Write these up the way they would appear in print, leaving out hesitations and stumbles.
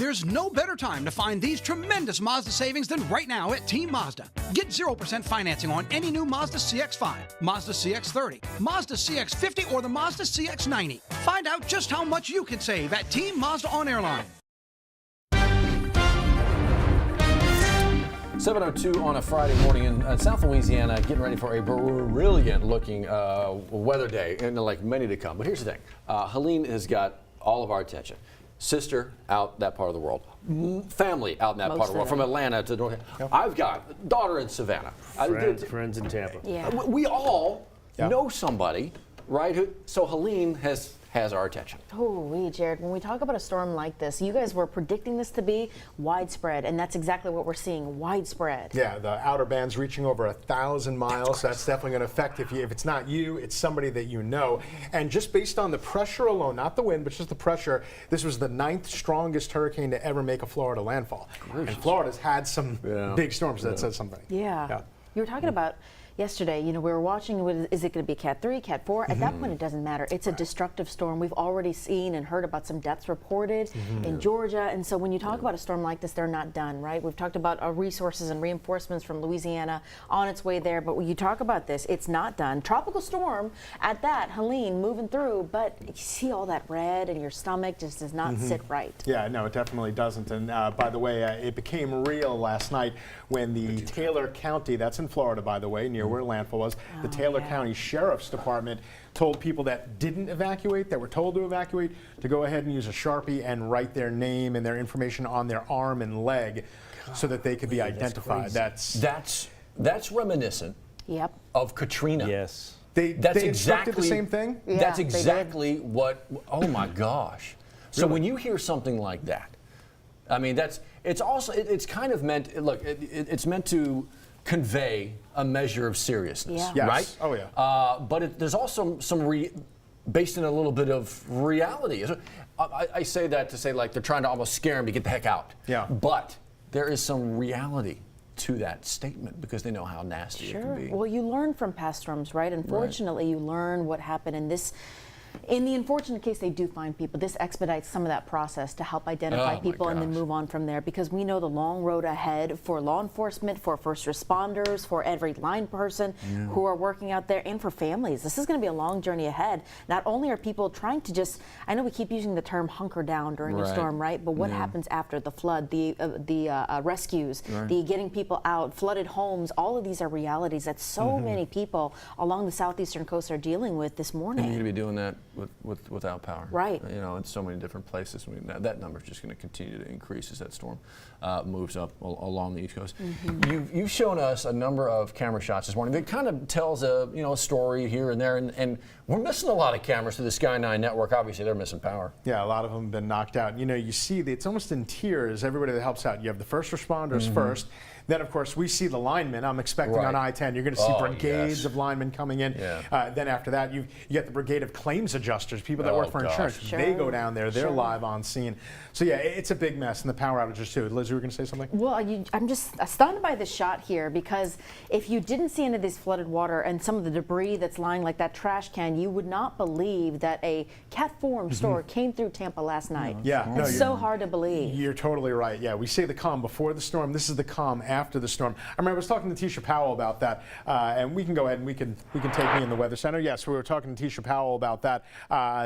There's no better time to find these tremendous Mazda savings than right now at Team Mazda. Get 0% financing on any new Mazda CX-5, Mazda CX-30, Mazda CX-50, or the Mazda CX-90. Find out just how much you can save at Team Mazda on Airline. 7:02 on a Friday morning in South Louisiana, getting ready for a brilliant-looking weather day, and like many to come. But here's the thing: Helene has got all of our attention. Sister out that part of the world, family out in that part of the world, from Atlanta to North. Yep. I've got daughter in Savannah, friends in Tampa. Yeah, we all know somebody, right? So Helene has our attention. Oh, Jared, when we talk about a storm like this, you guys were predicting this to be widespread, and that's exactly what we're seeing, widespread. Yeah, the outer bands reaching over 1,000 miles. That's definitely going to affect, if it's not you, it's somebody that you know. And just based on the pressure alone, not the wind, but just the pressure, this was the 9th strongest hurricane to ever make a Florida landfall. Gracious. And Florida's had some big storms. That says something. Yeah. You were talking about yesterday, we were watching, is it going to be Cat 3, Cat 4? At that point, it doesn't matter. It's a destructive storm. We've already seen and heard about some deaths reported in Georgia. And so when you talk about a storm like this, they're not done, right? We've talked about resources and reinforcements from Louisiana on its way there. But when you talk about this, it's not done. Tropical storm at that, Helene, moving through. But you see all that red and your stomach just does not sit right. Yeah, no, it definitely doesn't. And by the way, it became real last night when the Taylor County, that's in Florida, by the way, near where landfall was, the Taylor County Sheriff's Department told people that didn't evacuate, that were told to evacuate, to go ahead and use a Sharpie and write their name and their information on their arm and leg so that they could be identified. That's reminiscent of Katrina. Yes. They instructed the same thing? Yeah, that's exactly what, oh my gosh. So when you hear something like that, I mean, it's kind of meant, look, it's meant to convey a measure of seriousness, right? Oh yeah. But there's also based in a little bit of reality. I say that to say, like, they're trying to almost scare him to get the heck out. Yeah. But there is some reality to that statement because they know how nasty it can be. Well, you learn from past storms, right? Unfortunately, you learn what happened in this. In the unfortunate case they do find people, this expedites some of that process to help identify people and then move on from there, because we know the long road ahead for law enforcement, for first responders, for every line person who are working out there, and for families. This is going to be a long journey ahead. Not only are people trying to just, I know we keep using the term hunker down during a storm, right? But what happens after the flood, the rescues, the getting people out, flooded homes, all of these are realities that so many people along the southeastern coast are dealing with this morning. And you're going to be doing that without power, right? In so many different places. That number is just going to continue to increase as that storm moves up along the East Coast. You've shown us a number of camera shots this morning that kind of tells a story here and there, and we're missing a lot of cameras through the Sky 9 network. Obviously, they're missing power. Yeah, a lot of them have been knocked out. You see, it's almost in tiers. Everybody that helps out. You have the first responders first. Then, of course, we see the linemen. I'm expecting on I-10, you're going to see brigades of linemen coming in. Then after that, you get the brigade of claims adjusters, people that work for insurance. They go down there. They're live on scene. So, yeah, it's a big mess, and the power outages, too. Liz, you were going to say something? Well, I'm just stunned by this shot here, because if you didn't see any of this flooded water and some of the debris that's lying like that trash can, you would not believe that a Cat 4 store came through Tampa last night. Yeah. It's so hard to believe. You're totally right. Yeah, we say the calm before the storm. This is the calm after the storm. I remember I was talking to Tisha Powell about that, and we can go ahead and we can take me in the Weather Center. Yes, we were talking to Tisha Powell about that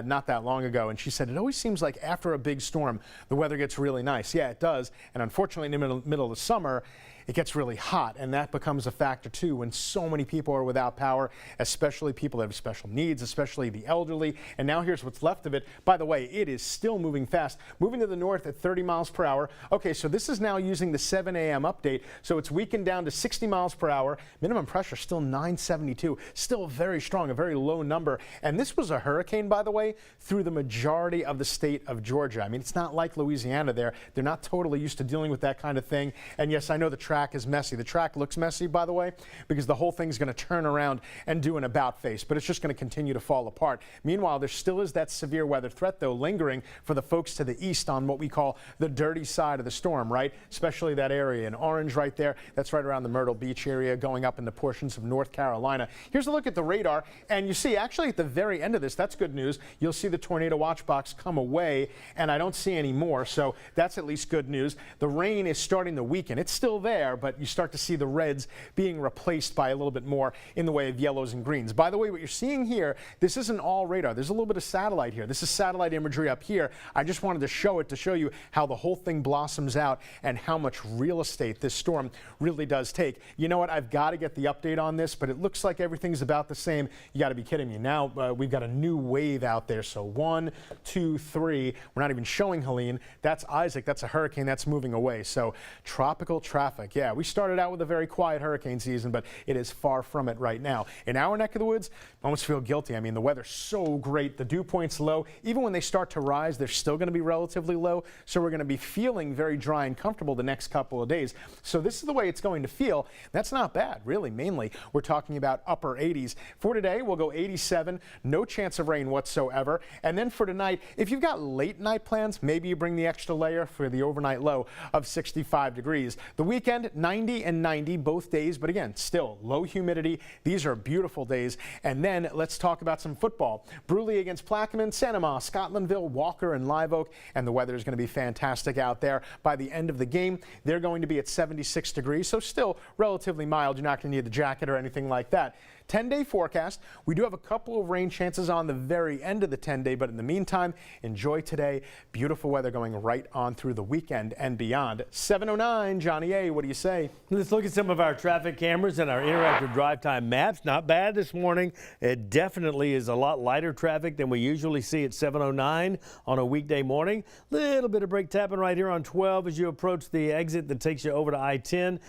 not that long ago, and she said it always seems like after a big storm, the weather gets really nice. Yeah, it does, and unfortunately in the middle of the summer, it gets really hot, and that becomes a factor too when so many people are without power, especially people that have special needs, especially the elderly. And now here's what's left of it. By the way, it is still moving fast, moving to the north at 30 miles per hour. Okay, so this is now using the 7 a.m. update, so it's weakened down to 60 miles per hour. Minimum pressure still 972, still very strong, a very low number. And this was a hurricane, by the way, through the majority of the state of Georgia. I mean, it's not like Louisiana there. They're not totally used to dealing with that kind of thing. And yes, I know the track is messy. The track looks messy, by the way, because the whole thing's going to turn around and do an about face, but it's just going to continue to fall apart. Meanwhile, there still is that severe weather threat, though, lingering for the folks to the east on what we call the dirty side of the storm, right? Especially that area in orange right there. That's right around the Myrtle Beach area, going up into portions of North Carolina. Here's a look at the radar, and you see actually at the very end of this, that's good news. You'll see the tornado watch box come away, and I don't see any more, so that's at least good news. The rain is starting to weaken. It's still there, but you start to see the reds being replaced by a little bit more in the way of yellows and greens. By the way, what you're seeing here, this isn't all radar. There's a little bit of satellite here. This is satellite imagery up here. I just wanted to show it to show you how the whole thing blossoms out and how much real estate this storm really does take. You know what? I've got to get the update on this, but it looks like everything's about the same. You got to be kidding me. Now we've got a new wave out there. So 1, 2, 3. We're not even showing Helene. That's Isaac. That's a hurricane that's moving away. So tropical traffic. Yeah, we started out with a very quiet hurricane season, but it is far from it right now. In our neck of the woods, I almost feel guilty. I mean, the weather's so great. The dew point's low. Even when they start to rise, they're still going to be relatively low. So we're going to be feeling very dry and comfortable the next couple of days. So this is the way it's going to feel. That's not bad, really. Mainly, we're talking about upper 80s. For today, we'll go 87. No chance of rain whatsoever. And then for tonight, if you've got late night plans, maybe you bring the extra layer for the overnight low of 65 degrees. The weekend, 90 and 90 both days, but again, still low humidity. These are beautiful days. And then let's talk about some football. Bruley against Plaquemine, Sanama, Scotlandville, Walker, and Live Oak. And the weather is going to be fantastic out there. By the end of the game, they're going to be at 76 degrees, so still relatively mild. You're not going to need the jacket or anything like that. 10-day forecast. We do have a couple of rain chances on the very end of the 10-day, but in the meantime, enjoy today. Beautiful weather going right on through the weekend and beyond. 7:09, Johnny A., what do you say? Let's look at some of our traffic cameras and our interactive drive time maps. Not bad this morning. It definitely is a lot lighter traffic than we usually see at 7:09 on a weekday morning. Little bit of brake tapping right here on 12 as you approach the exit that takes you over to I-10.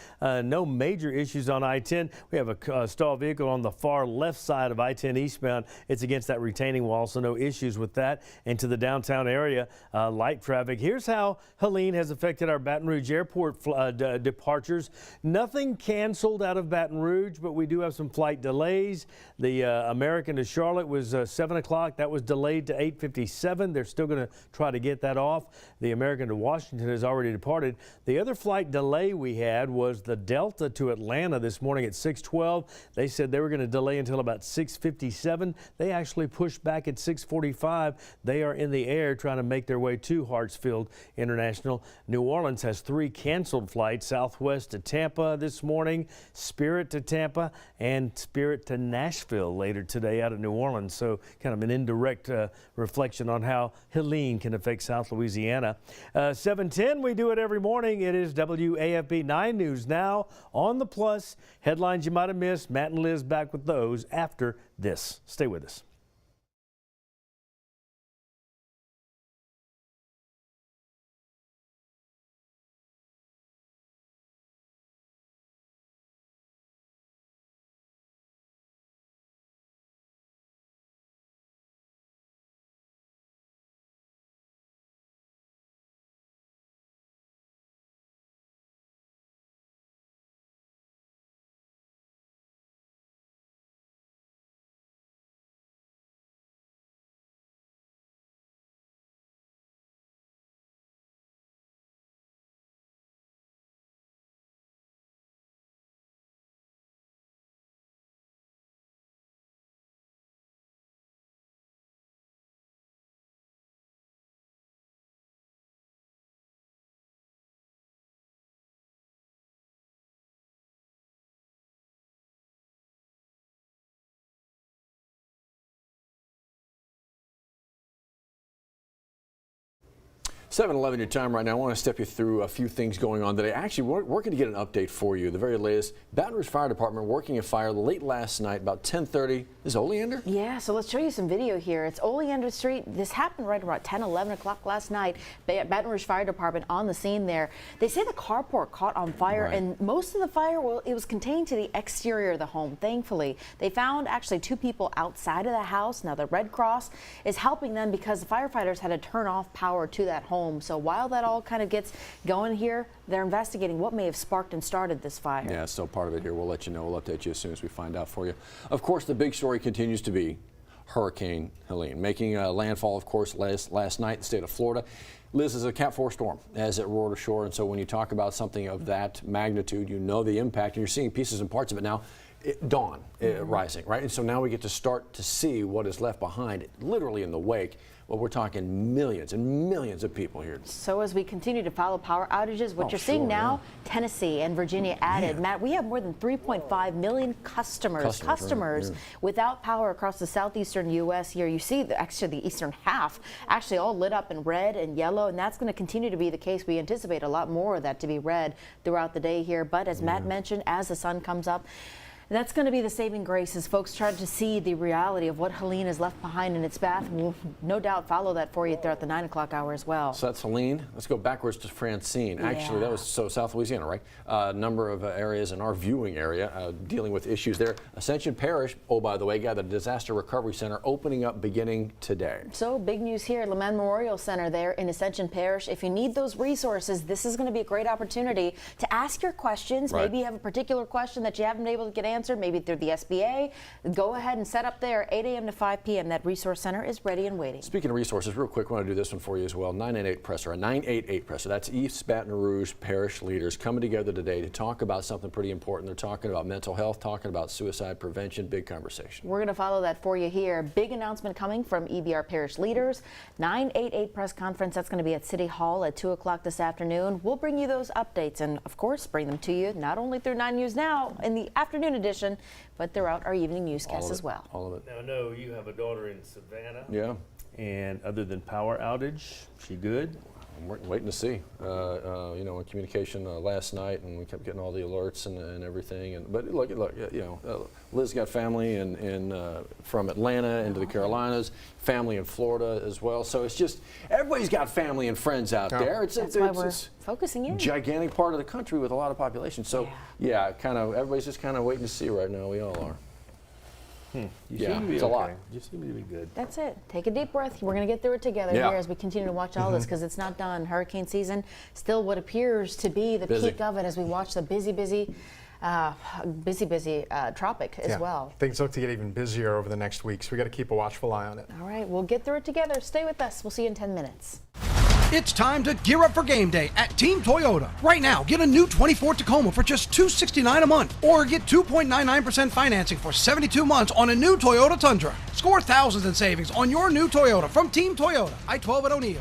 No major issues on I-10. We have a stalled vehicle on the far left side of I-10 eastbound. It's against that retaining wall, so no issues with that. And to the downtown area, light traffic. Here's how Helene has affected our Baton Rouge Airport departures. Nothing canceled out of Baton Rouge, but we do have some flight delays. The American to Charlotte was 7 o'clock. That was delayed to 8:57. They're still going to try to get that off. The American to Washington has already departed. The other flight delay we had was the Delta to Atlanta this morning at 6:12. They said they were going to delay until about 6:57. They actually pushed back at 6:45. They are in the air trying to make their way to Hartsfield International. New Orleans has 3 canceled flights. Southwest to Tampa this morning, Spirit to Tampa, and Spirit to Nashville later today out of New Orleans. So kind of an indirect reflection on how Helene can affect South Louisiana. 7:10, we do it every morning. It is WAFB 9 News Now on the Plus. Headlines you might have missed. Matt and Liz back with those after this. Stay with us. (7:11) your time right now. I want to step you through a few things going on today. Actually, we're working to get an update for you. The very latest, Baton Rouge Fire Department working a fire late last night, about 10:30. Is Oleander? Yeah, so let's show you some video here. It's Oleander Street. This happened right around 10, 11 o'clock last night. Baton Rouge Fire Department on the scene there. They say the carport caught on fire, and most of the fire, well, it was contained to the exterior of the home, thankfully. They found actually 2 people outside of the house. Now, the Red Cross is helping them because the firefighters had to turn off power to that home. home. So while that all kind of gets going here, they're investigating what may have sparked and started this fire. Yeah, still part of it here. We'll let you know. We'll update you as soon as we find out for you. Of course, the big story continues to be Hurricane Helene, making landfall, of course, last night in the state of Florida. Liz, is a Cat 4 storm as it roared ashore, and so when you talk about something of that magnitude, you know the impact, and you're seeing pieces and parts of it now. Dawn rising, right? And so now we get to start to see what is left behind, literally in the wake. Well, we're talking millions and millions of people here. So as we continue to follow power outages, what you're seeing now, Tennessee and Virginia added. Matt, we have more than 3.5 million customers right, without power across the southeastern U.S. here. You see actually the eastern half actually all lit up in red and yellow, and that's going to continue to be the case. We anticipate a lot more of that to be red throughout the day here. But as Matt mentioned, as the sun comes up, that's going to be the saving grace as folks try to see the reality of what Helene has left behind in its path. We'll no doubt follow that for you throughout the 9 o'clock hour as well. So that's Helene. Let's go backwards to Francine. Actually, that was South Louisiana, right? A number of areas in our viewing area dealing with issues there. Ascension Parish, oh, by the way, got the Disaster Recovery Center opening up beginning today. So big news here, Lemand Memorial Center there in Ascension Parish. If you need those resources, this is going to be a great opportunity to ask your questions. Right. Maybe you have a particular question that you haven't been able to get answered, maybe through the SBA. Go ahead and set up there 8 a.m. to 5 p.m. That resource center is ready and waiting. Speaking of resources, real quick, I want to do this one for you as well. 988 Presser, a 988 Presser. That's East Baton Rouge parish leaders coming together today to talk about something pretty important. They're talking about mental health, talking about suicide prevention, big conversation. We're going to follow that for you here. Big announcement coming from EBR parish leaders. 988 press conference. That's going to be at City Hall at 2 o'clock this afternoon. We'll bring you those updates and, of course, bring them to you not only through 9 News Now in the afternoon edition, but throughout our evening newscast as well. All of it. Now, I know you have a daughter in Savannah. Yeah. And other than power outage, she good? I'm waiting to see. You know, in communication last night, and we kept getting all the alerts and everything. But look, you know, Liz got family from Atlanta into the Carolinas, family in Florida as well. So it's just everybody's got family and friends out there. That's why we're focusing in. Gigantic part of the country with a lot of population. So yeah, kind of everybody's just kind of waiting to see right now. We all are. You seem to be it's a lot. You seem to be good. That's it. Take a deep breath. We're going to get through it together here as we continue to watch all this, because it's not done. Hurricane season, still what appears to be the peak of it as we watch the busy tropic as well. Things look to get even busier over the next week, so we got to keep a watchful eye on it. All right, we'll get through it together. Stay with us. We'll see you in 10 minutes. It's time to gear up for game day at Team Toyota. Right now, get a new 24 Tacoma for just $269 a month, or get 2.99% financing for 72 months on a new Toyota Tundra. Score thousands in savings on your new Toyota from Team Toyota, I-12 at O'Neill.